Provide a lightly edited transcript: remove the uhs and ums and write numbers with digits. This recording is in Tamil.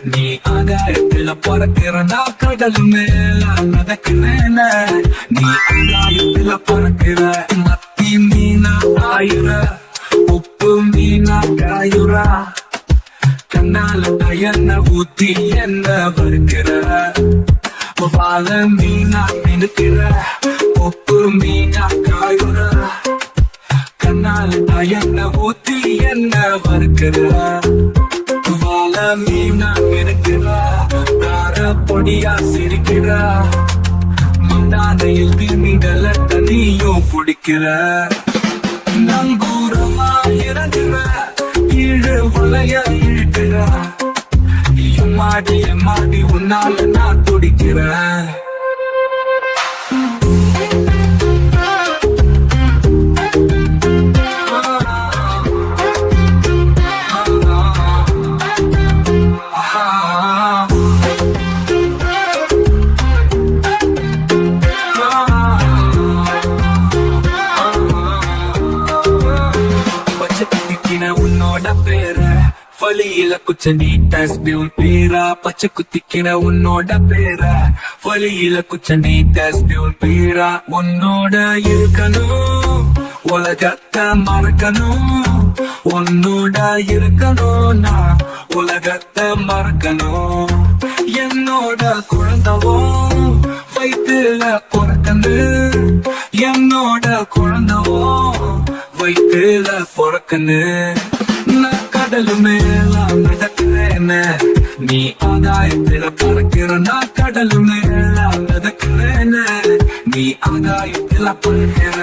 நீ ஆகாயத்துல பறக்கிற நான் கடல் மேல நடக்கிறேன. நீ ஆகாயத்துல பறக்கிற மத்தி மீனா ஆயுற உப்பு மீனா காயுறா. கண்ணால என்ன ஊத்தி என்ன வறுக்கிற வாழ மீனா மினுக்கிற உப்பு மீனா காயுற. கண்ணால என்ன ஊத்தி என்ன வறுக்கிற வாழ மீனா மினுக்கிற தார பொடியா சிரிக்கிற. மண்டானையில் திருமிடல தனியும் பிடிக்கிற. நங்கூரமா இறங்குற கீழே வளைய இழுக்கிற. எம்மாடி உன்னால நான் துடிக்கிறேன். உன்னோட பேர வழியில குச்ச நீட்டாஸ்பி உன் பேரா. பச்சை குத்திக்கின உன்னோட பேர வழியில குச்ச நீட்டாஸ்பி உன் பேரா. உன்னோட இருக்கணும் உலகத்தை மறக்கணும். உன்னோட இருக்கணும் நான் உலகத்தை மறக்கணும். என்னோட குழந்தவோ வயிற்றுல பிறக்கணும். என்னோட குழந்தவோ வயிற்றுல பிறக்கணும். நான் கடல் மேல நடக்கிறேன. நீ ஆகாயத்துல பறக்கிற நான் கடல் மேல நடக்கிறேன. நீ ஆகாயத்துல பறக்கிற